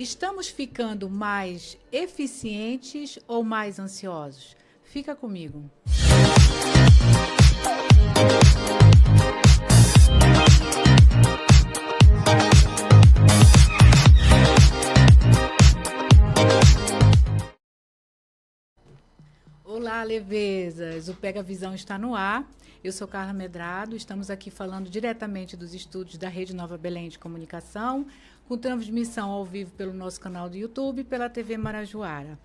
Estamos ficando mais eficientes ou mais ansiosos? Fica comigo. Olá, levezas! O Pega Visão está no ar. Eu sou Carla Medrado, estamos aqui falando diretamente dos estúdios da Rede Nova Belém de Comunicação, com transmissão ao vivo pelo nosso canal do YouTube e pela TV Marajoara.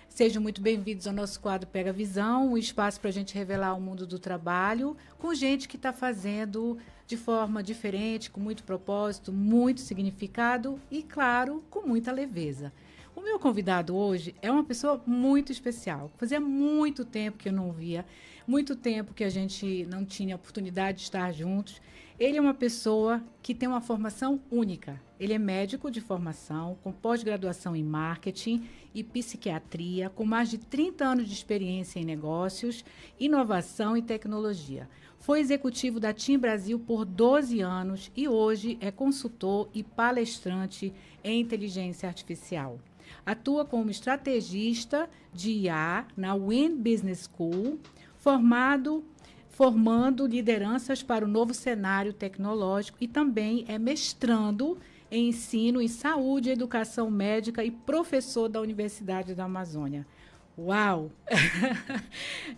Sejam muito bem-vindos ao nosso quadro Pega Visão, um espaço para a gente revelar o mundo do trabalho, com gente que está fazendo de forma diferente, com muito propósito, muito significado e, claro, com muita leveza. O meu convidado hoje é uma pessoa muito especial. Fazia muito tempo que eu não via, muito tempo que a gente não tinha oportunidade de estar juntos. Ele é uma pessoa que tem uma formação única. Ele é médico de formação, com pós-graduação em marketing e psiquiatria, com mais de 30 anos de experiência em negócios, inovação e tecnologia. Foi executivo da TIM Brasil por 12 anos e hoje é consultor e palestrante em inteligência artificial. Atua como estrategista de IA na Win Business School, formando lideranças para o novo cenário tecnológico e também é mestrando em ensino em saúde e educação médica e professor da Universidade da Amazônia. Uau!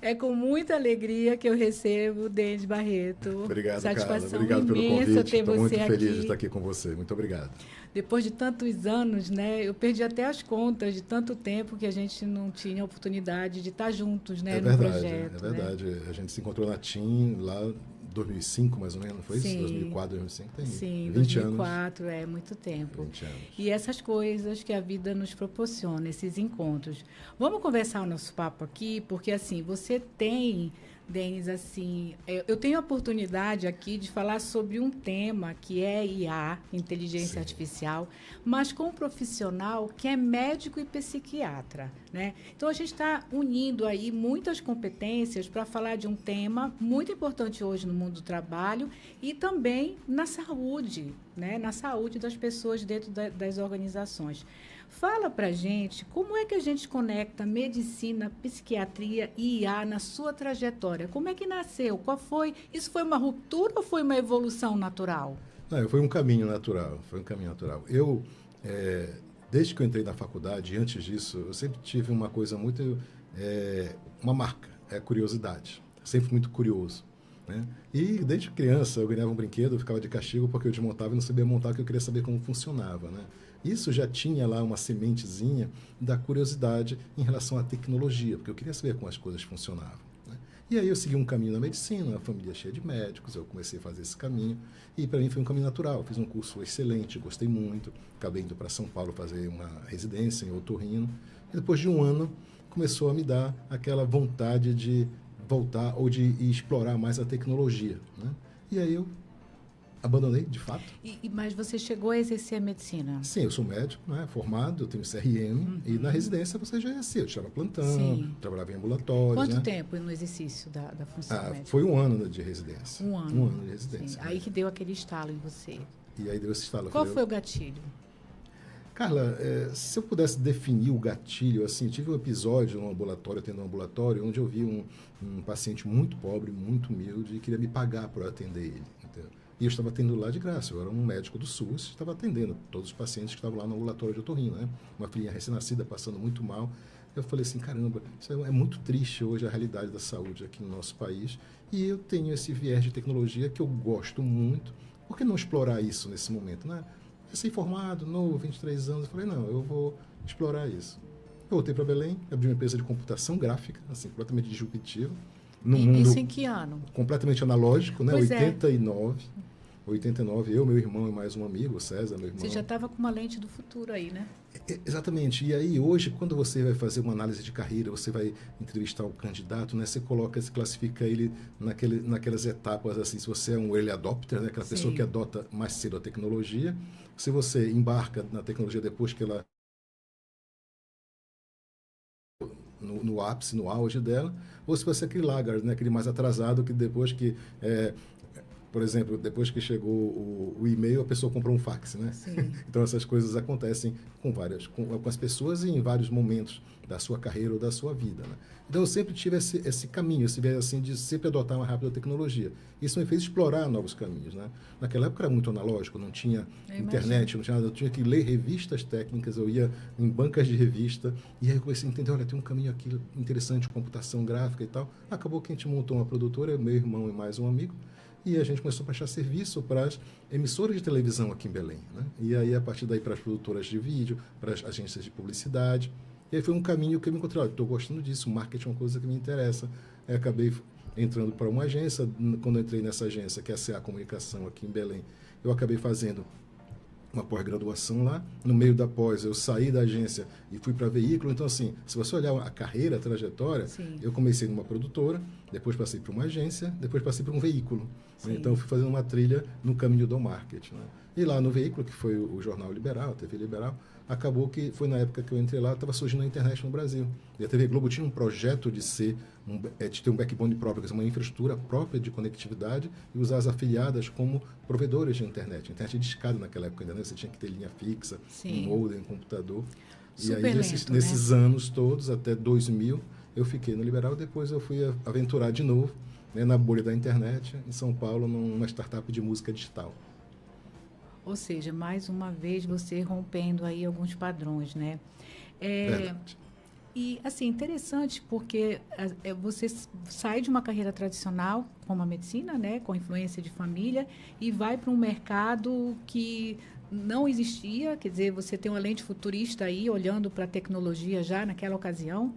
É com muita alegria que eu recebo o Denis Barreto. Obrigado, Satisfação Carla. Obrigado pelo imensa convite. ter Estou você muito aqui. feliz de estar aqui com você. Muito obrigado. Depois de tantos anos, né? Eu perdi até as contas de tanto tempo que a gente não tinha oportunidade de estar juntos, né, no projeto. É verdade. Né? A gente se encontrou na TIM lá em 2005, mais ou menos, não foi isso? Sim. 2004, 2005, tem Sim, 20 2004, anos. é muito tempo. 20 anos. E essas coisas que a vida nos proporciona, esses encontros. Vamos conversar o nosso papo aqui, porque assim, você tem, Denis, assim, eu tenho a oportunidade aqui de falar sobre um tema que é IA, inteligência artificial, mas com um profissional que é médico e psiquiatra, né? Então a gente está unindo aí muitas competências para falar de um tema muito importante hoje no mundo do trabalho e também na saúde, né? Na saúde das pessoas dentro das organizações. Fala para a gente como é que a gente conecta medicina, psiquiatria e IA na sua trajetória. Como é que nasceu? Qual foi? Isso foi uma ruptura ou foi uma evolução natural? Não, foi um caminho natural. Foi um caminho natural. Desde que eu entrei na faculdade, antes disso, eu sempre tive uma coisa muito... uma marca, é a curiosidade. Sempre muito curioso. Né? E desde criança eu ganhava um brinquedo, eu ficava de castigo porque eu desmontava e não sabia montar, porque eu queria saber como funcionava. Né? Isso já tinha lá uma sementezinha da curiosidade em relação à tecnologia, porque eu queria saber como as coisas funcionavam. Né? E aí eu segui um caminho na medicina, uma família cheia de médicos, eu comecei a fazer esse caminho, e para mim foi um caminho natural. Eu fiz um curso excelente, gostei muito, acabei indo para São Paulo fazer uma residência em otorrino, e depois de um ano começou a me dar aquela vontade de voltar ou de explorar mais a tecnologia. Né? E aí eu abandonei, de fato. Mas você chegou a exercer a medicina? Sim, eu sou médico, né, formado, eu tenho CRM, e na residência você já exercia. Eu tirava plantão, Sim. trabalhava em ambulatório. Quanto né? tempo no exercício da função médica? Foi um ano de residência. Um ano. Um ano de residência. Sim. Aí que deu aquele estalo em você. E aí deu esse estalo. Qual foi o gatilho? Carla, se eu pudesse definir o gatilho, assim, eu tive um episódio no ambulatório, tendo um ambulatório, onde eu vi um paciente muito pobre, muito humilde, e queria me pagar por atender ele. Entendeu? E eu estava atendendo lá de graça, eu era um médico do SUS, estava atendendo todos os pacientes que estavam lá no ambulatório de otorrino, né? Uma filhinha recém-nascida passando muito mal. Eu falei assim, caramba, isso é muito triste hoje a realidade da saúde aqui no nosso país, e eu tenho esse viés de tecnologia que eu gosto muito, por que não explorar isso nesse momento, né? Recém-formado, novo, 23 anos, eu falei, não, eu vou explorar isso. Eu voltei para Belém, abri uma empresa de computação gráfica, assim, completamente disruptiva, num mundo isso em que ano? completamente analógico, né? Pois 89, 89, eu, meu irmão e mais um amigo, o César, meu irmão. Você já estava com uma lente do futuro aí, né? Exatamente. E aí, hoje, quando você vai fazer uma análise de carreira, você vai entrevistar o candidato, né? Você classifica ele naquelas etapas, assim, se você é um early adopter, né? Aquela pessoa que adota mais cedo a tecnologia, se você embarca na tecnologia depois que ela no ápice, no auge dela, ou se você é aquele laggard, né? Aquele mais atrasado que depois que Por exemplo, depois que chegou o e-mail, a pessoa comprou um fax, né? Sim. Então, essas coisas acontecem com as pessoas e em vários momentos da sua carreira ou da sua vida, né? Então, eu sempre tive esse caminho, esse viés assim, de sempre adotar uma rápida tecnologia. Isso me fez explorar novos caminhos, né? Naquela época era muito analógico, não tinha internet, não tinha nada. Eu tinha que ler revistas técnicas, eu ia em bancas de revista, e aí eu comecei a entender, olha, tem um caminho aqui interessante, computação gráfica e tal. Acabou que a gente montou uma produtora, meu irmão e mais um amigo, e a gente começou a prestar serviço para as emissoras de televisão aqui em Belém, né? E aí, a partir daí, para as produtoras de vídeo, para as agências de publicidade. E aí foi um caminho que eu me encontrei, olha, estou gostando disso, marketing é uma coisa que me interessa. Aí acabei entrando para uma agência. Quando eu entrei nessa agência, que é a CA Comunicação aqui em Belém, eu acabei fazendo uma pós-graduação lá. No meio da pós, eu saí da agência e fui para veículo. Então, assim, se você olhar a carreira, a trajetória, Sim. eu comecei numa produtora, depois passei para uma agência, depois passei para um veículo. Sim. Então, eu fui fazendo uma trilha no caminho do marketing, né? E lá no veículo, que foi o Jornal Liberal, a TV Liberal, acabou que foi na época que eu entrei lá, estava surgindo a internet no Brasil. E a TV Globo tinha um projeto de ter um backbone próprio, quer dizer, uma infraestrutura própria de conectividade e usar as afiliadas como provedores de internet. A internet de escada naquela época, ainda, né? Você tinha que ter linha fixa, Sim. um modem, um computador. Super e aí, lento, nesses né? anos todos, até 2000, eu fiquei no Liberal. Depois eu fui aventurar de novo, né, na bolha da internet, em São Paulo, numa startup de música digital. Ou seja, mais uma vez você rompendo aí alguns padrões, né? Verdade. E, assim, interessante porque você sai de uma carreira tradicional, como a medicina, né? Com influência de família, e vai para um mercado que não existia, quer dizer, você tem uma lente futurista aí, olhando para a tecnologia já naquela ocasião.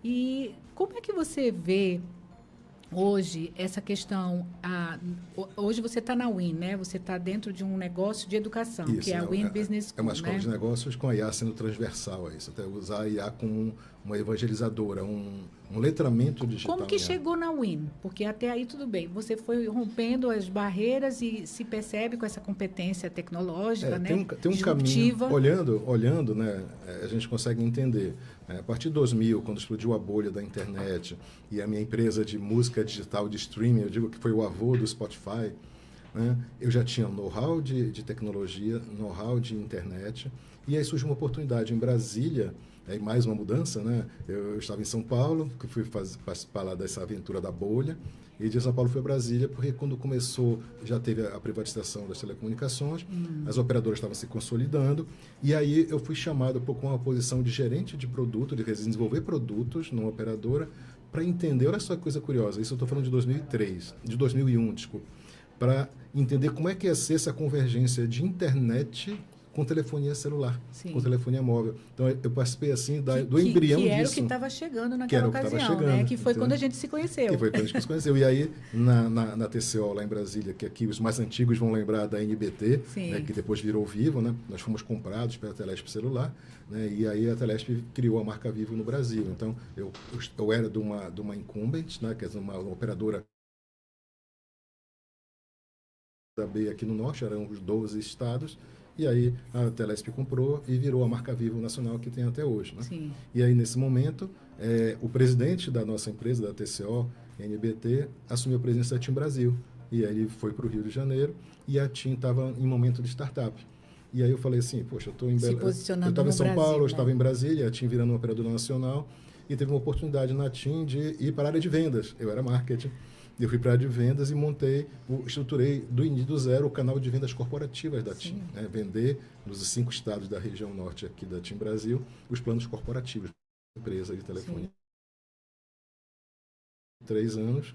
E como é que você vê hoje essa questão? Hoje você está na Win, né? Você está dentro de um negócio de educação, Isso, que é a Win Business School, é uma escola né? de negócios com a IA sendo transversal a isso. Até usar a IA como uma evangelizadora, um letramento digital. Como que chegou na Win? Porque até aí tudo bem. Você foi rompendo as barreiras e se percebe com essa competência tecnológica, né? Tem um caminho. Olhando, né, a gente consegue entender. A partir de 2000, quando explodiu a bolha da internet e a minha empresa de música digital, de streaming, eu digo que foi o avô do Spotify, né, eu já tinha know-how de tecnologia, know-how de internet, e aí surgiu uma oportunidade em Brasília. Aí mais uma mudança, né? Eu estava em São Paulo, que fui participar lá dessa aventura da bolha, e de São Paulo fui a Brasília, porque quando começou, já teve a privatização das telecomunicações, as operadoras estavam se consolidando, e aí eu fui chamado com uma posição de gerente de produto, de desenvolver produtos numa operadora, para entender, olha só que coisa curiosa, isso eu estou falando de 2001, desculpa, para entender como é que ia ser essa convergência de internet com telefonia celular, Sim. com telefonia móvel. Então, eu participei, assim, do embrião disso. Que era o que estava chegando naquela ocasião, né? Que foi quando a gente se conheceu. Que foi quando a gente se conheceu. E aí, na TCO, lá em Brasília, que aqui os mais antigos vão lembrar da NBT, né, que depois virou Vivo, né? Nós fomos comprados pela Telesp Celular, né? E aí a Telesp criou a marca Vivo no Brasil. Então, eu era de uma incumbent, né? Que é uma operadora da B aqui no Norte, eram os 12 estados. E aí a Telesp comprou e virou a marca Vivo nacional que tem até hoje, né? Sim. E aí, nesse momento, o presidente da nossa empresa, da TCO, NBT, assumiu a presidência da TIM Brasil. E aí ele foi para o Rio de Janeiro e a TIM estava em momento de startup. E aí eu falei assim, poxa, eu estou em Belém. Eu estava em São Paulo, eu estava em Brasília, a TIM virando uma operadora nacional, e teve uma oportunidade na TIM de ir para a área de vendas. Eu era marketing. Eu fui para a área de vendas e estruturei do zero o canal de vendas corporativas da TIM. Né? Vender nos 5 estados da região norte aqui da TIM Brasil os planos corporativos da empresa de telefonia. 3 anos,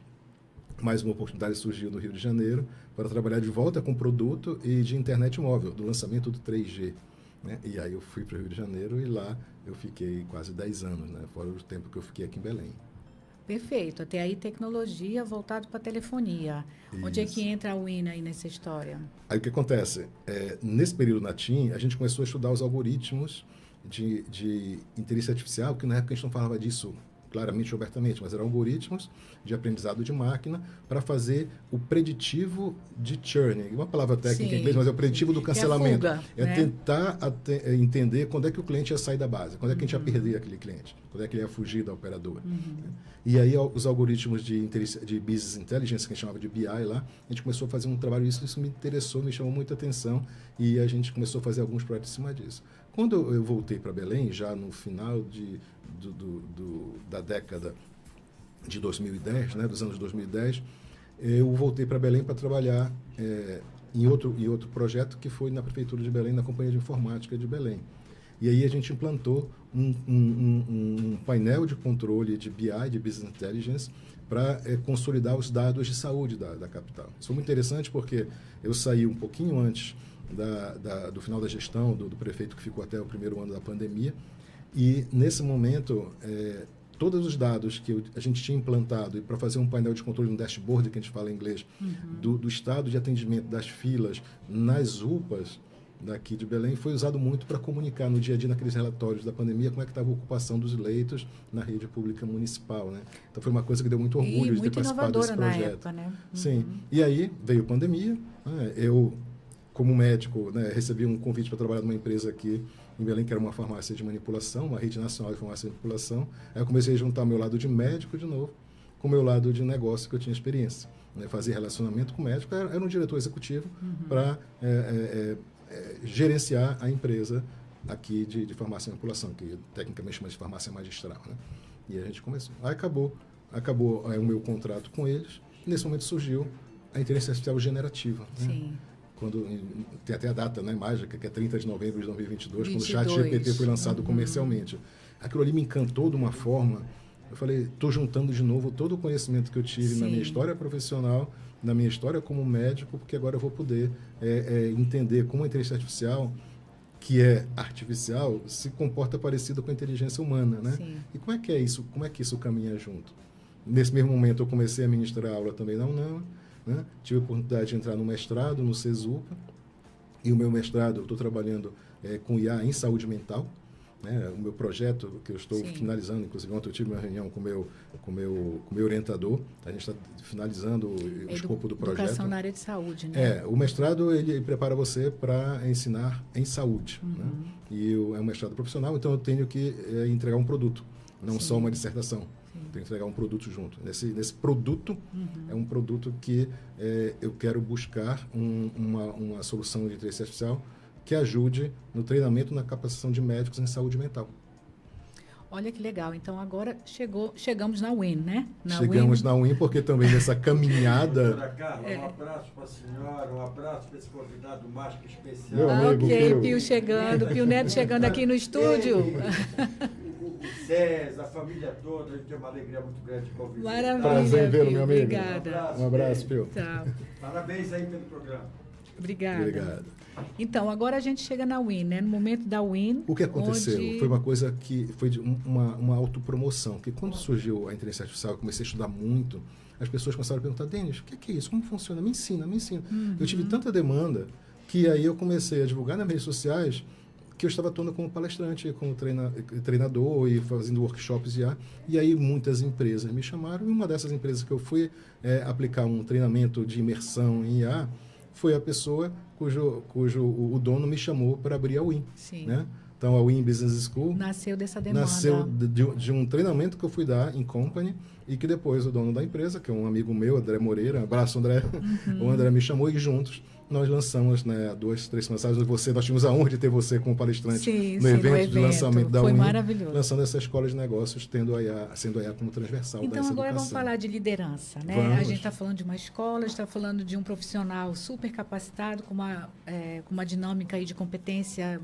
mais uma oportunidade surgiu no Rio de Janeiro para trabalhar de volta com produto e de internet móvel, do lançamento do 3G. Né? E aí eu fui para o Rio de Janeiro e lá eu fiquei quase 10 anos, né? Fora o tempo que eu fiquei aqui em Belém. Perfeito. Até aí, tecnologia voltada para telefonia. Isso. Onde é que entra a Win aí nessa história? Aí o que acontece? Nesse período na TIM, a gente começou a estudar os algoritmos de inteligência artificial, que na época a gente não falava disso claramente, abertamente, mas eram algoritmos de aprendizado de máquina para fazer o preditivo de churning. Uma palavra técnica em inglês, mas é o preditivo do cancelamento. É a fuga, né? Tentar entender quando é que o cliente ia sair da base, quando é que a gente ia perder aquele cliente. quando é que ele ia fugir da operadora. E aí os algoritmos de Business Intelligence, que a gente chamava de BI lá, a gente começou a fazer um trabalho, isso me interessou, me chamou muita atenção, e a gente começou a fazer alguns projetos em cima disso. Quando eu voltei para Belém, já no final da década de 2010, né, dos anos 2010, eu voltei para Belém para trabalhar em outro projeto que foi na Prefeitura de Belém, na Companhia de Informática de Belém. E aí a gente implantou um painel de controle de BI, de Business Intelligence, para consolidar os dados de saúde da capital. Isso foi muito interessante porque eu saí um pouquinho antes do final da gestão do prefeito que ficou até o primeiro ano da pandemia, e nesse momento todos os dados que a gente tinha implantado e para fazer um painel de controle, um dashboard que a gente fala em inglês, do estado de atendimento das filas nas UPAs daqui de Belém, foi usado muito para comunicar no dia a dia, naqueles relatórios da pandemia, como é que estava a ocupação dos leitos na rede pública municipal, né? Então foi uma coisa que deu muito orgulho de ter participado desse projeto. Na época, né? Sim. E aí veio a pandemia, né? Eu, como médico, né, recebi um convite para trabalhar numa empresa aqui em Belém, que era uma farmácia de manipulação, uma rede nacional de farmácia de manipulação. Aí eu comecei a juntar meu lado de médico de novo com o meu lado de negócio, que eu tinha experiência. Né? Fazer relacionamento com o médico, era um diretor executivo para gerenciar a empresa aqui de farmácia de manipulação, que tecnicamente chama de farmácia magistral. Né? E a gente começou. Aí acabou o meu contrato com eles. E nesse momento surgiu a inteligência artificial generativa. Sim. Né? Tem até a data, né, mágica, que é 30 de novembro de 2022, quando o ChatGPT foi lançado comercialmente. Aquilo ali me encantou de uma forma. Eu falei, estou juntando de novo todo o conhecimento que eu tive na minha história profissional, na minha história como médico, porque agora eu vou poder entender como a inteligência artificial, que é artificial, se comporta parecido com a inteligência humana, né? Sim. E como é que é isso? Como é que isso caminha junto? Nesse mesmo momento eu comecei a ministrar aula também na UNAM, né? Tive a oportunidade de entrar no mestrado no CESUPA, e o meu mestrado eu estou trabalhando com IA em saúde mental, né? O meu projeto que eu estou finalizando, inclusive ontem eu tive uma reunião com o meu orientador, a gente está finalizando o escopo do projeto. Educação na área de saúde, né? O mestrado ele prepara você para ensinar em saúde, né? E é um mestrado profissional, então eu tenho que entregar um produto, não só uma dissertação. Tem que entregar um produto junto. Nesse produto, é um produto que eu quero buscar uma solução de inteligência artificial que ajude no treinamento, na capacitação de médicos em saúde mental. Olha que legal. Então, agora chegamos na UIN, né? Chegamos na UIN, porque também nessa caminhada... Doutora Carla, um abraço para a senhora, um abraço para esse convidado mágico especial. Ok, Pio chegando, Pio Neto chegando aqui no estúdio. O César, a família toda, a gente tem uma alegria muito grande de conviver. Maravilha, prazer vê-lo, meu amigo. Obrigada. Um abraço, Pio. Tchau. Parabéns aí pelo programa. Obrigada. Obrigado. Então, agora a gente chega na UIN, né? No momento da UIN... O que aconteceu? Onde... Foi uma coisa que foi de uma autopromoção. Porque quando surgiu a inteligência artificial, eu comecei a estudar muito, as pessoas começaram a perguntar, Denis, o que é isso? Como funciona? Me ensina, me ensina. Eu tive tanta demanda que aí eu comecei a divulgar nas redes sociais que eu estava atuando como palestrante, como treinador e fazendo workshops IA. E aí muitas empresas me chamaram, e uma dessas empresas que eu fui aplicar um treinamento de imersão em IA foi a pessoa cujo o dono me chamou para abrir a UIN. Sim. Né? Então, a UIN Business School... Nasceu dessa demanda. Nasceu de um treinamento que eu fui dar em company, e que depois o dono da empresa, que é um amigo meu, André Moreira, um abraço, André, o André me chamou, e juntos nós lançamos, né, 2, 3 semanas, nós tivemos a honra de ter você como palestrante no evento de lançamento da UIN. Foi maravilhoso. Lançando essa escola de negócios, sendo a IA como transversal então, dessa agora educação. Vamos falar de liderança, né? A gente está falando de uma escola, está falando de um profissional super capacitado, com uma dinâmica aí de competência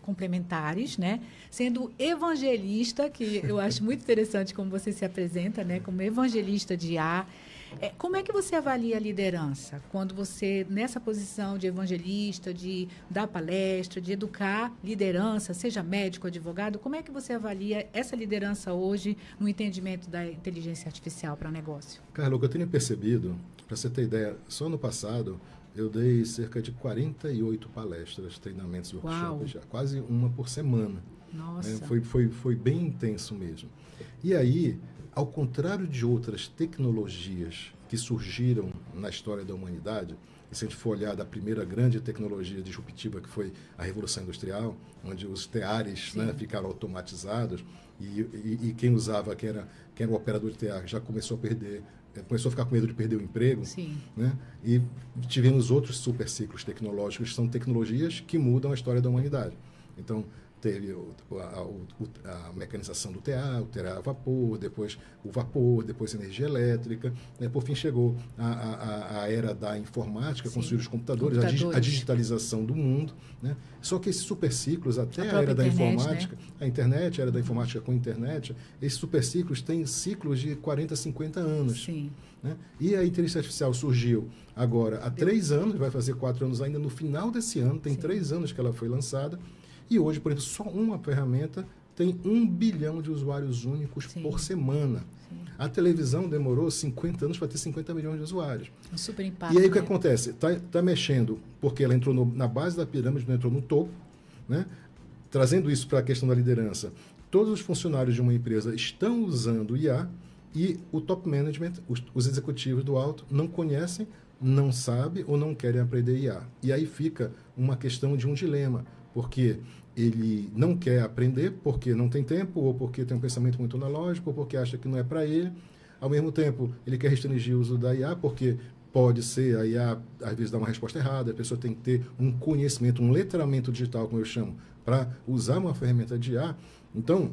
complementares, né? Sendo evangelista, que eu acho muito interessante como você se apresenta, né? Como evangelista de IA. Como é que você avalia a liderança? Quando você, nessa posição de evangelista, de dar palestra, de educar liderança, seja médico, advogado, como é que você avalia essa liderança hoje no entendimento da inteligência artificial para negócio? Carla, o que eu tenho percebido, para você ter ideia, só no passado eu dei cerca de 48 palestras, treinamentos, workshops, já, quase uma por semana. Nossa. Foi bem intenso mesmo. E aí, ao contrário de outras tecnologias que surgiram na história da humanidade, E se a gente for olhar da primeira grande tecnologia disruptiva, que foi a Revolução Industrial, onde os teares, né, ficaram automatizados, e quem usava, quem era o operador de tear, já começou a ficar com medo de perder o emprego. Sim. Né? E tivemos outros super ciclos tecnológicos, que são tecnologias que mudam a história da humanidade. Então, teve a mecanização do tear, o tear a vapor, depois o vapor, depois a energia elétrica, né? Por fim chegou a era da informática, com os computadores, a digitalização do mundo, né? Só que esses superciclos, até a era da informática, né? A internet, a era da informática com a internet, esses superciclos têm ciclos de 40, 50 anos. Sim. Né? E a inteligência artificial surgiu agora há 3 anos, vai fazer 4 anos ainda no final desse ano, tem 3 anos que ela foi lançada. E hoje, por exemplo, só uma ferramenta tem 1 bilhão de usuários únicos por semana. Sim. A televisão demorou 50 anos para ter 50 milhões de usuários. Um super impacto. E aí o que acontece? Tá mexendo, porque ela entrou na base da pirâmide, não entrou no topo, né? Trazendo isso para a questão da liderança. Todos os funcionários de uma empresa estão usando IA e o top management, os executivos do alto, não conhecem, não sabem ou não querem aprender IA. E aí fica uma questão de um dilema, porque ele não quer aprender porque não tem tempo, ou porque tem um pensamento muito analógico, ou porque acha que não é para ele. Ao mesmo tempo, ele quer restringir o uso da IA, porque pode ser a IA, às vezes, dar uma resposta errada, a pessoa tem que ter um conhecimento, um letramento digital, como eu chamo, para usar uma ferramenta de IA. Então,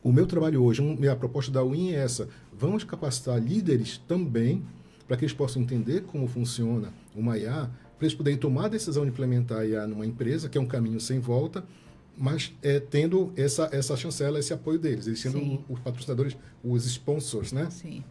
o meu trabalho hoje, a proposta da UIN é essa: vamos capacitar líderes também, para que eles possam entender como funciona uma IA, para eles poderem tomar a decisão de implementar a IA numa empresa, que é um caminho sem volta, mas tendo essa chancela, esse apoio deles, eles sendo os patrocinadores, os sponsors, né? Sim.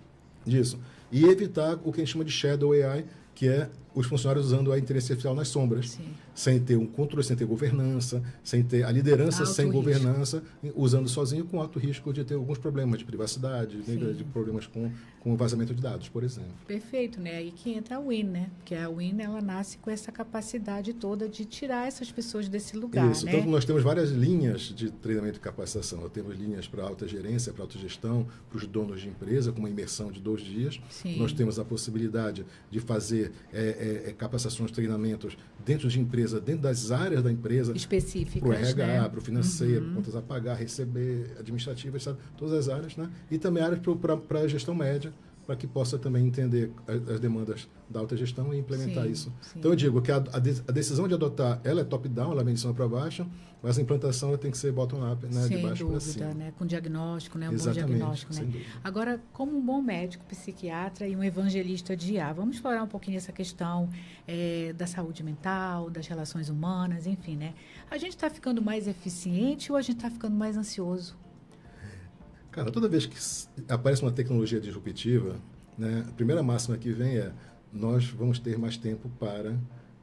Disso. E evitar o que a gente chama de shadow AI, que é os funcionários usando a inteligência artificial nas sombras, sem ter um controle, sem ter governança, sem ter a liderança sem governança, usando sozinho, com alto risco de ter alguns problemas de privacidade, de problemas com vazamento de dados, por exemplo. Perfeito, né? Aí que entra a WIN, né? Porque a WIN, ela nasce com essa capacidade toda de tirar essas pessoas desse lugar, Isso. né? Então, nós temos várias linhas de treinamento e capacitação. Nós temos linhas para alta gerência, para autogestão, para os donos de empresa, com uma imersão de 2 dias. Sim. Nós temos a possibilidade de fazer capacitações, treinamentos dentro de empresa, dentro das áreas da empresa. Específicas, para o RH, né? para o financeiro, contas a pagar, receber, administrativas, sabe? Todas as áreas, né? E também áreas para a gestão média, para que possa também entender as demandas da alta gestão e implementar isso. Então, eu digo que a decisão de adotar, ela é top-down, ela vem de cima para baixo, mas a implantação ela tem que ser bottom-up, né? De baixo para cima. Sem dúvida, né? Com diagnóstico, né? Um Exatamente, bom diagnóstico, né? sem dúvida. Agora, como um bom médico, psiquiatra e um evangelista de IA, vamos explorar um pouquinho essa questão da saúde mental, das relações humanas, enfim, né? A gente está ficando mais eficiente ou a gente está ficando mais ansioso? Cara, toda vez que aparece uma tecnologia disruptiva, né, a primeira máxima que vem é: nós vamos ter mais tempo para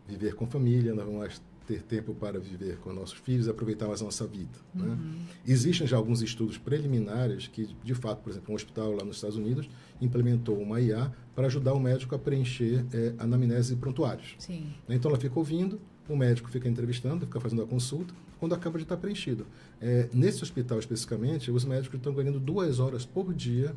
viver com família, nós vamos ter tempo para viver com nossos filhos, aproveitar mais a nossa vida. Né? Existem já alguns estudos preliminares que, de fato, por exemplo, um hospital lá nos Estados Unidos implementou uma IA para ajudar o médico a preencher anamnese e prontuários. Sim. Então, ela fica ouvindo, o médico fica entrevistando, fica fazendo a consulta, quando acaba de estar preenchido. Nesse hospital, especificamente, os médicos estão ganhando 2 horas por dia,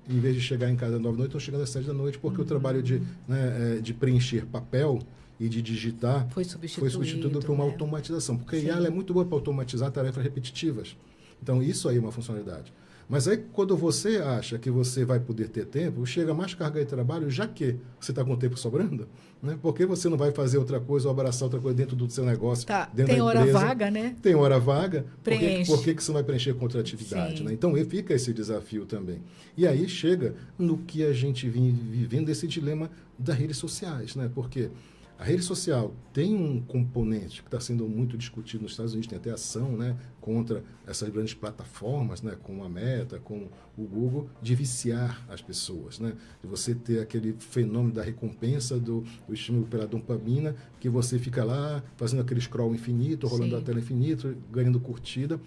em vez de chegar em casa às 9 da noite, estão chegando às 7 da noite, porque o trabalho de preencher papel e de digitar foi substituído por uma automatização. Porque a IA ela é muito boa para automatizar tarefas repetitivas. Então, isso aí é uma funcionalidade. Mas aí, quando você acha que você vai poder ter tempo, chega mais carga de trabalho, já que você está com o tempo sobrando, né? Por que você não vai fazer outra coisa ou abraçar outra coisa dentro do seu negócio, dentro tem da hora empresa? Vaga, né? Tem hora vaga. Preenche. Por que você não vai preencher com outra atividade? Né? Então, fica esse desafio também. E aí chega no que a gente vem vivendo, esse dilema das redes sociais, né? Porque a rede social tem um componente que está sendo muito discutido nos Estados Unidos, tem até ação, né, contra essas grandes plataformas, né, como a Meta, como o Google, de viciar as pessoas, né, de você ter aquele fenômeno da recompensa do estímulo pela dopamina, que você fica lá fazendo aquele scroll infinito, rolando a tela infinito, ganhando curtida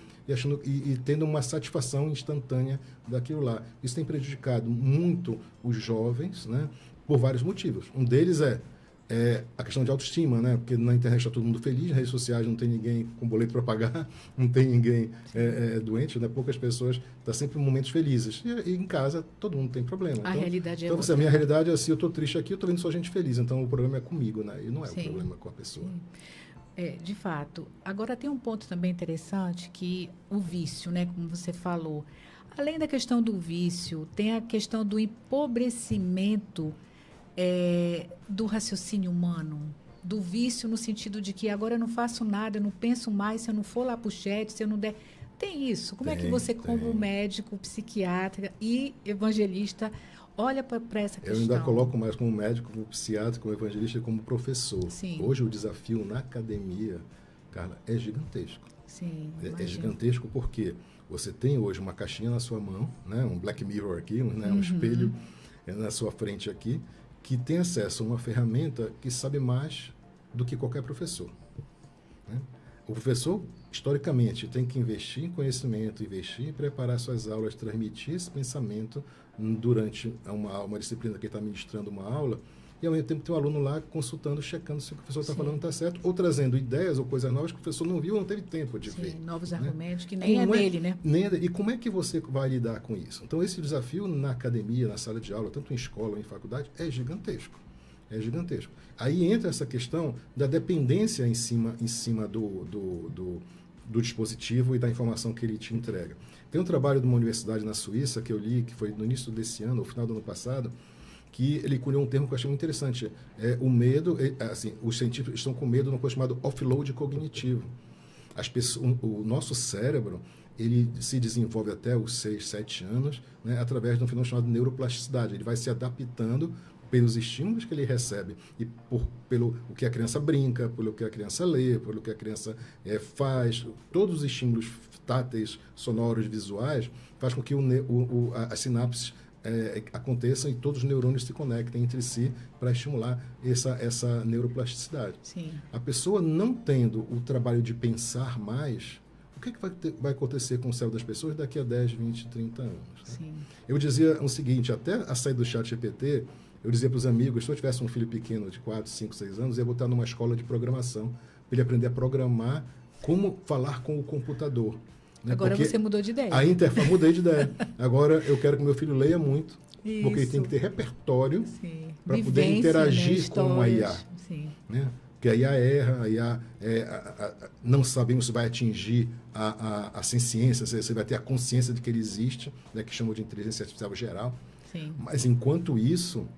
e tendo uma satisfação instantânea daquilo lá. Isso tem prejudicado muito os jovens, né, por vários motivos. Um deles é a questão de autoestima, né? Porque na internet está todo mundo feliz, nas redes sociais não tem ninguém com boleto para pagar, não tem ninguém doente, né? Poucas pessoas, está sempre em momentos felizes. E em casa todo mundo tem problema. A realidade é então, outra. A minha realidade é assim, eu estou triste aqui, eu estou vendo só gente feliz, então o problema é comigo, né? E não é Sim. o problema com a pessoa. De fato. Agora tem um ponto também interessante que o vício, né? Como você falou. Além da questão do vício, tem a questão do empobrecimento do raciocínio humano, do vício no sentido de que agora eu não faço nada, eu não penso mais, se eu não for lá para o chat, se eu não der... Tem isso. Como é que você, como médico, psiquiatra e evangelista, olha para essa questão? Eu ainda coloco mais como médico, como psiquiatra, como evangelista e como professor. Sim. Hoje o desafio na academia, Carla, é gigantesco. Sim, é gigantesco porque você tem hoje uma caixinha na sua mão, né, um Black Mirror aqui, um espelho na sua frente aqui, que tem acesso a uma ferramenta que sabe mais do que qualquer professor. Né? O professor, historicamente, tem que investir em conhecimento, investir em preparar suas aulas, transmitir esse pensamento durante uma disciplina que ele está ministrando uma aula, e ao mesmo tempo tem um aluno lá consultando, checando se o que o professor está falando está certo, ou trazendo ideias ou coisas novas que o professor não viu ou não teve tempo de ver. Novos né? argumentos que nem dele, né? E como é que você vai lidar com isso? Então, esse desafio na academia, na sala de aula, tanto em escola ou em faculdade, é gigantesco. É gigantesco. Aí entra essa questão da dependência em cima do dispositivo e da informação que ele te entrega. Tem um trabalho de uma universidade na Suíça que eu li, que foi no início desse ano, ou final do ano passado, que ele cunhou um termo que eu achei muito interessante. O medo, assim, os científicos estão com medo de uma coisa chamada offload cognitivo. O nosso cérebro, ele se desenvolve até os 6, 7 anos, né, através de um fenômeno chamado neuroplasticidade. Ele vai se adaptando pelos estímulos que ele recebe e pelo o que a criança brinca, pelo que a criança lê, pelo que a criança faz. Todos os estímulos táteis, sonoros, visuais, faz com que as sinapses aconteçam e todos os neurônios se conectem entre si para estimular essa neuroplasticidade. Sim. A pessoa não tendo o trabalho de pensar mais, o que vai acontecer com o cérebro das pessoas daqui a 10, 20, 30 anos? Né? Sim. Eu dizia o seguinte, até a saída do ChatGPT, eu dizia para os amigos, se eu tivesse um filho pequeno de 4, 5, 6 anos, eu ia botar numa escola de programação, para ele aprender a programar, como falar com o computador. Né? Agora porque você mudou de ideia. Mudei de ideia. Agora eu quero que meu filho leia muito, Isso. porque ele tem que ter repertório para poder Vivência, interagir, né? com uma IA. Sim. Né? Porque a IA erra, a IA não sabemos se vai atingir a ciência, se vai ter a consciência de que ele existe, né? Que chamam de inteligência artificial geral. Sim. Mas enquanto isso,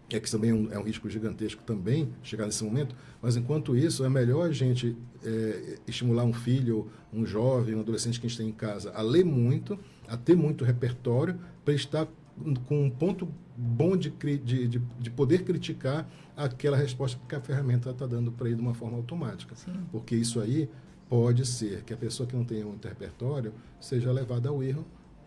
que também é um risco gigantesco também, chegar nesse momento, mas enquanto isso, é melhor a gente estimular um filho, um jovem, um adolescente que a gente tem em casa a ler muito, a ter muito repertório, para estar com um ponto bom de poder criticar aquela resposta que a ferramenta está dando para ele de uma forma automática. Sim. Porque isso aí pode ser que a pessoa que não tenha muito repertório seja levada ao erro,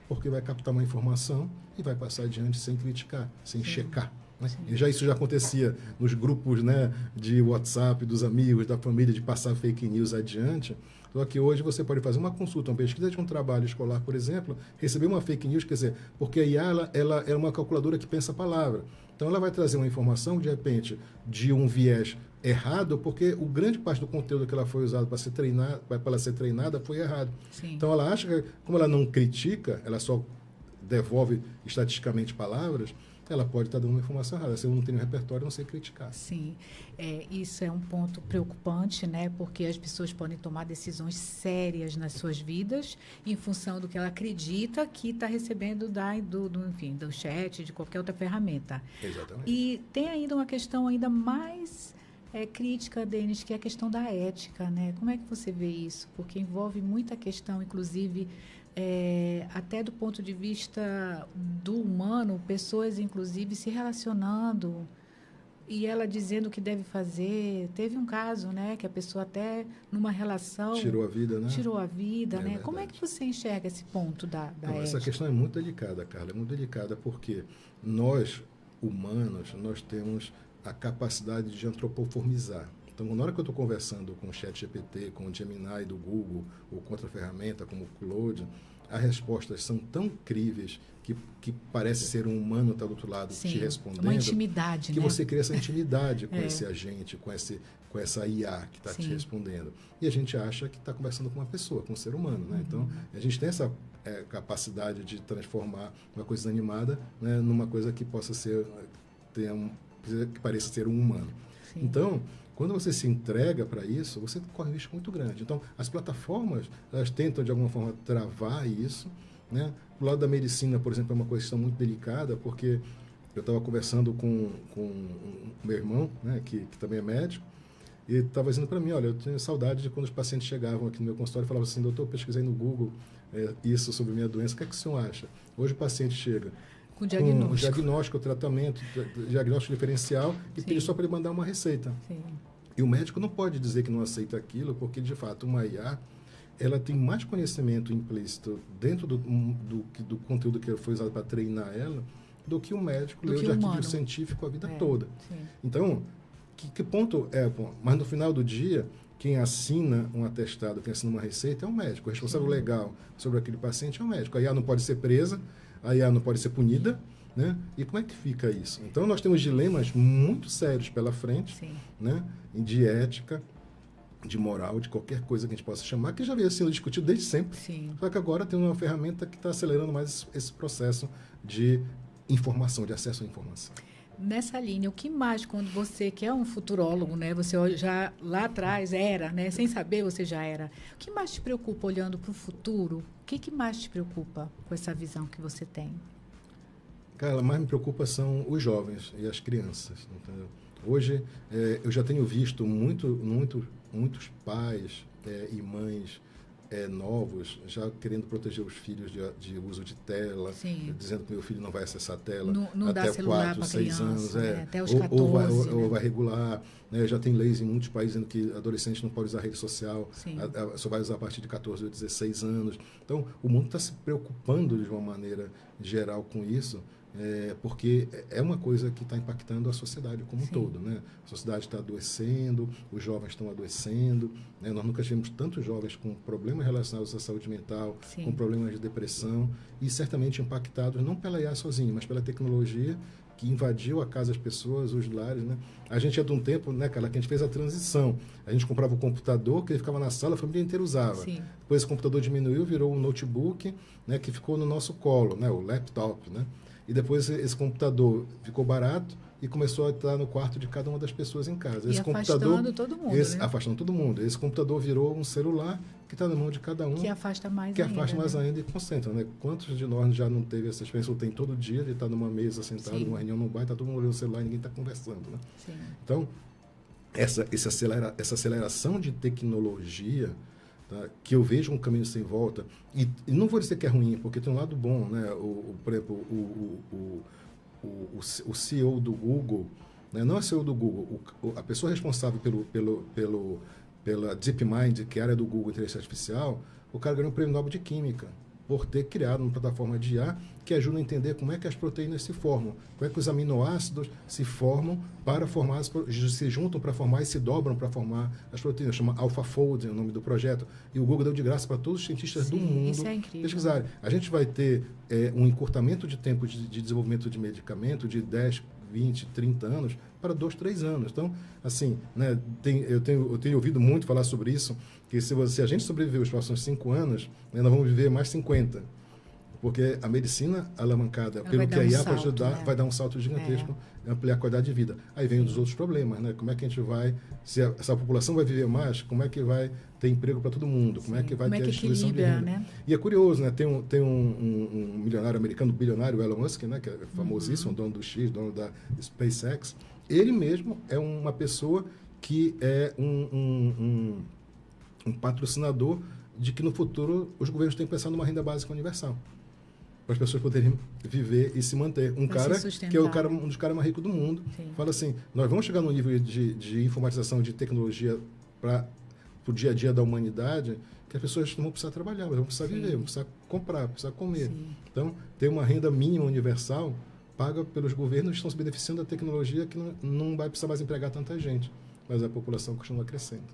porque vai captar uma informação e vai passar adiante sem criticar, sem checar. Né? Isso já acontecia nos grupos, né, de WhatsApp, dos amigos, da família, de passar fake news adiante. Só que hoje você pode fazer uma consulta, uma pesquisa de um trabalho escolar, por exemplo, receber uma fake news, quer dizer, porque a IA ela é uma calculadora que pensa a palavra. Então, ela vai trazer uma informação, de repente, de um viés errado, porque o grande parte do conteúdo que ela foi usada para ela ser treinada foi errado. Sim. Então, ela acha que, como ela não critica, ela só devolve estatisticamente palavras, ela pode estar dando uma informação errada. Se eu não tenho repertório, eu não sei criticar. Sim, isso é um ponto preocupante, né? Porque as pessoas podem tomar decisões sérias nas suas vidas em função do que ela acredita que está recebendo do chat, de qualquer outra ferramenta. Exatamente. E tem ainda uma questão ainda mais crítica, Denis, que é a questão da ética, né? Como é que você vê isso? Porque envolve muita questão, inclusive... até do ponto de vista do humano, pessoas inclusive se relacionando e ela dizendo o que deve fazer. Teve um caso, né, que a pessoa até numa relação tirou a vida, né? né? Verdade. Como é que você enxerga esse ponto da ética? Essa questão é muito delicada, Carla, é muito delicada porque nós, humanos, nós temos a capacidade de antropoformizar. Então, na hora que eu estou conversando com o ChatGPT, com o Gemini do Google, ou com outra ferramenta como o Claude, as respostas são tão incríveis que parece ser um humano tá do outro lado te respondendo. Uma intimidade, que né? você cria essa intimidade com esse agente, com essa IA que está te respondendo. E a gente acha que está conversando com uma pessoa, com um ser humano, né? Então, a gente tem essa capacidade de transformar uma coisa animada, né, numa coisa que possa ser, que pareça ser um humano. Sim. Então, quando você se entrega para isso, você corre um risco muito grande. Então, as plataformas, elas tentam, de alguma forma, travar isso, né? Do lado da medicina, por exemplo, é uma questão muito delicada, porque eu estava conversando com o meu irmão, né, que também é médico, e estava dizendo para mim, olha, eu tenho saudade de quando os pacientes chegavam aqui no meu consultório e falavam assim, doutor, eu pesquisei no Google isso sobre minha doença, o que é que o senhor acha? Hoje o paciente chega com diagnóstico. Com diagnóstico, tratamento, diagnóstico diferencial, e pede só para ele mandar uma receita. Sim. E o médico não pode dizer que não aceita aquilo, porque, de fato, uma IA, ela tem mais conhecimento implícito dentro do conteúdo que foi usado para treinar ela, do que o médico leu de artigo científico a vida toda. Sim. Então, que ponto é? Bom, mas no final do dia, quem assina um atestado, quem assina uma receita é o médico. O responsável legal sobre aquele paciente é o médico. A IA não pode ser presa, a IA não pode ser punida, né? E como é que fica isso? Então, nós temos dilemas muito sérios pela frente, né? De ética, de moral, de qualquer coisa que a gente possa chamar, que já veio sendo discutido desde sempre. Sim. Só que agora tem uma ferramenta que está acelerando mais esse processo de informação, de acesso à informação. Nessa linha, o que mais, quando você, que é um futurólogo, né, você já lá atrás era, né, sem saber você já era, o que mais te preocupa olhando para o futuro? O que mais te preocupa com essa visão que você tem? Cara, mais me preocupa são os jovens e as crianças. Entendeu? Hoje, eu já tenho visto muitos pais e mães novos já querendo proteger os filhos de uso de tela, dizendo que meu filho não vai acessar a tela até 4, 6 anos, até os 14, ou vai regular. Né? Já tem leis em muitos países dizendo que adolescente não pode usar rede social, só vai usar a partir de 14 ou 16 anos. Então, o mundo está se preocupando de uma maneira geral com isso, porque é uma coisa que está impactando a sociedade como um todo, né? A sociedade está adoecendo, os jovens estão adoecendo, né? Nós nunca tivemos tantos jovens com problemas relacionados à saúde mental, com problemas de depressão, e certamente impactados não pela IA sozinha, mas pela tecnologia que invadiu a casa das pessoas, os lares, né? A gente é de um tempo, né, cara, que a gente fez a transição. A gente comprava o computador, que ele ficava na sala, a família inteira usava. Depois o computador diminuiu, virou um notebook, né, que ficou no nosso colo, né, o laptop, né? E depois esse computador ficou barato e começou a estar no quarto de cada uma das pessoas em casa. E afastando todo mundo, né? Afastando todo mundo. Esse computador virou um celular que está na mão de cada um. Que afasta mais ainda e concentra, né? Quantos de nós já não teve essa experiência, ou tem todo dia, de estar numa mesa sentado, numa reunião, num bar, está todo mundo olhando o celular e ninguém está conversando, né? Então, essa aceleração de tecnologia, tá, que eu vejo um caminho sem volta, e não vou dizer que é ruim, porque tem um lado bom, né? Por exemplo, o CEO do Google, né? Não é CEO do Google, a pessoa responsável pela DeepMind, que é a área do Google, inteligência artificial, o cara ganhou um prêmio Nobel de Química por ter criado uma plataforma de IA que ajuda a entender como é que as proteínas se formam, como é que os aminoácidos se formam para formar, se juntam para formar e se dobram para formar as proteínas. Chama AlphaFold, é o nome do projeto. E o Google deu de graça para todos os cientistas do mundo pesquisarem. A gente vai ter um encurtamento de tempo de desenvolvimento de medicamento de 10, 20, 30 anos para 2, 3 anos. Então, assim, né, eu tenho ouvido muito falar sobre isso, que se a gente sobreviver os próximos 5 anos, né, nós vamos viver mais 50. Porque a medicina alavancada, pelo que a IA pode ajudar, vai dar um salto gigantesco, ampliar a qualidade de vida. Aí vem os outros problemas, né? Como é que a gente vai, se a população vai viver mais, como é que vai ter emprego para todo mundo? Como é que vai ter a distribuição de renda? Né? E é curioso, né? Tem um milionário americano, bilionário, Elon Musk, né? Que é famosíssimo, dono do X, dono da SpaceX. Ele mesmo é uma pessoa que é um patrocinador de que no futuro os governos têm que pensar numa renda básica universal, para as pessoas poderem viver e se manter. Um cara que é um dos caras mais ricos do mundo, fala assim, nós vamos chegar num nível de informatização, de tecnologia para o dia a dia da humanidade, que as pessoas não vão precisar trabalhar, mas vão precisar viver, vão precisar comprar, precisar comer. Então, ter uma renda mínima universal paga pelos governos que estão se beneficiando da tecnologia que não vai precisar mais empregar tanta gente. mas a população continua crescendo.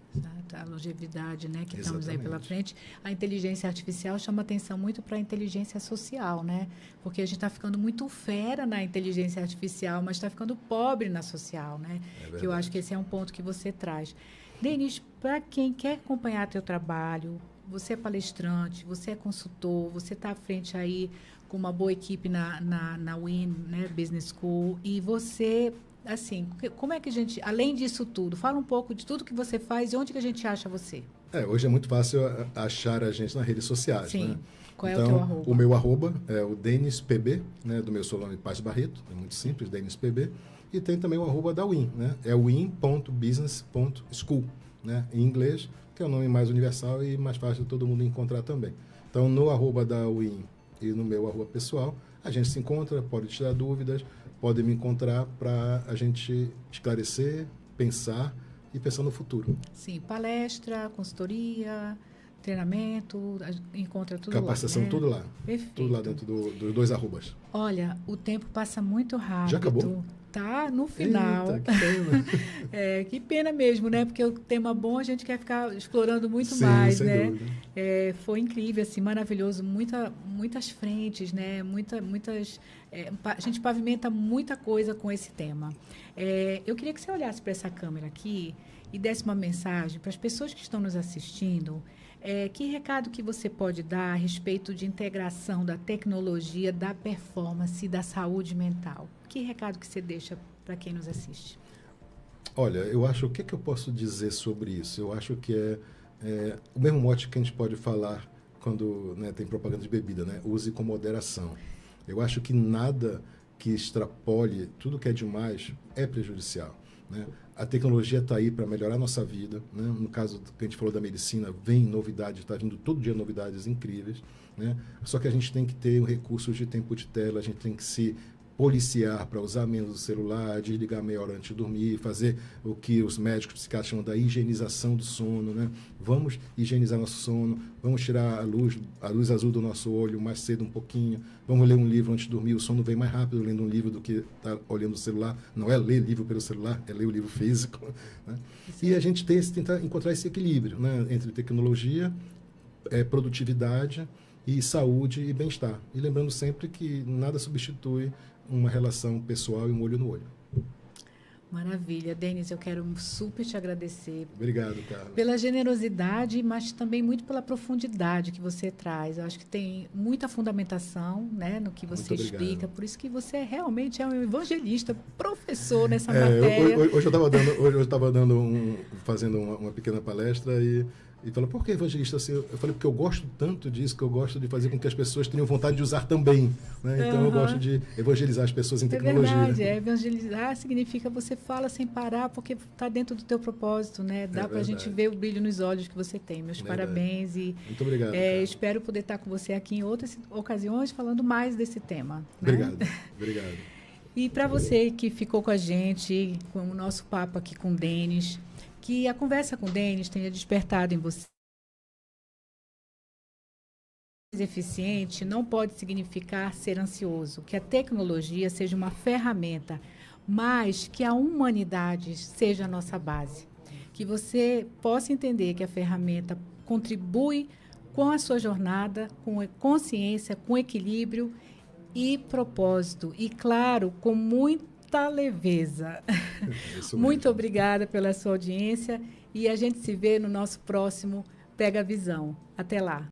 A longevidade, né, que estamos aí Exatamente. pela frente. A inteligência artificial chama atenção muito para a inteligência social, né? Porque a gente está ficando muito fera na inteligência artificial, mas está ficando pobre na social, né? É Que eu acho que esse é um ponto que você traz. Denis, para quem quer acompanhar teu trabalho, você é palestrante, você é consultor, você está à frente aí com uma boa equipe na WIN, né, Business School, e você, assim, como é que a gente, além disso tudo, fala um pouco de tudo que você faz e onde que a gente acha você? Hoje é muito fácil achar a gente nas redes sociais, Sim. né? Qual é então, o teu arroba? O meu arroba é o Denis PB, né, do meu sobrenome Paz Barreto, é muito simples, Denis PB, e tem também o arroba da WIN, né? É win.business.school, né, em inglês, que é o nome mais universal e mais fácil de todo mundo encontrar também. Então, no arroba da WIN e no meu arroba pessoal, a gente se encontra, pode tirar dúvidas, pode me encontrar para a gente esclarecer, pensar e pensar no futuro. Sim, palestra, consultoria, treinamento, encontra tudo Capacitação, lá, né? tudo lá. Perfeito. Tudo lá dentro dos dois arrobas. Olha, o tempo passa muito rápido. Já acabou? Tá no final. Eita, que pena. Que pena mesmo, né? Porque o tema bom a gente quer ficar explorando muito Sim, mais, sem né? dúvida. Foi incrível, assim, maravilhoso. Muitas frentes, né? A gente pavimenta muita coisa com esse tema. Eu queria que você olhasse para essa câmera aqui e desse uma mensagem para as pessoas que estão nos assistindo. Que recado que você pode dar a respeito de integração da tecnologia, da performance e da saúde mental? Que recado que você deixa para quem nos assiste? Olha, eu acho, o que eu posso dizer sobre isso? Eu acho que é o mesmo mote que a gente pode falar quando, né, tem propaganda de bebida, né? Use com moderação. Eu acho que nada que extrapole tudo que é demais é prejudicial, né? A tecnologia está aí para melhorar a nossa vida, né? No caso que a gente falou da medicina, vem novidades, está vindo todo dia novidades incríveis, né? Só que a gente tem que ter recursos de tempo de tela, a gente tem que se policiar para usar menos o celular, desligar meia hora antes de dormir, fazer o que os médicos psiquiatras chamam da higienização do sono, né? Vamos higienizar nosso sono, vamos tirar a luz azul do nosso olho mais cedo um pouquinho, vamos ler um livro antes de dormir, o sono vem mais rápido lendo um livro do que tá olhando o celular, não é ler livro pelo celular, é ler o livro físico, né? E a gente tentar encontrar esse equilíbrio, né, entre tecnologia, produtividade e saúde e bem-estar. E lembrando sempre que nada substitui uma relação pessoal e um olho no olho. Maravilha. Denis, eu quero super te agradecer. Obrigado, Carlos. Pela generosidade, mas também muito pela profundidade que você traz. Eu acho que tem muita fundamentação, né, no que você explica. Por isso que você realmente é um evangelista, professor nessa matéria. Hoje eu estava fazendo uma pequena palestra e falou, por que evangelista? Assim, eu falei, porque eu gosto tanto disso, que eu gosto de fazer com que as pessoas tenham vontade de usar também, né? Então, eu gosto de evangelizar as pessoas em tecnologia. É verdade, evangelizar significa você fala sem parar, porque está dentro do teu propósito, né? Dá para a gente ver o brilho nos olhos que você tem. Meus parabéns e muito obrigado. Espero poder estar com você aqui em outras ocasiões falando mais desse tema. Obrigado, né? Obrigado. E para você que ficou com a gente, com o nosso papo aqui com o Denis, que a conversa com o Denis tenha despertado em você. Eficiente não pode significar ser ansioso, que a tecnologia seja uma ferramenta, mas que a humanidade seja a nossa base. Que você possa entender que a ferramenta contribui com a sua jornada, com consciência, com equilíbrio e propósito. E, claro, com muita leveza. Muito obrigada pela sua audiência e a gente se vê no nosso próximo Pega a Visão. Até lá.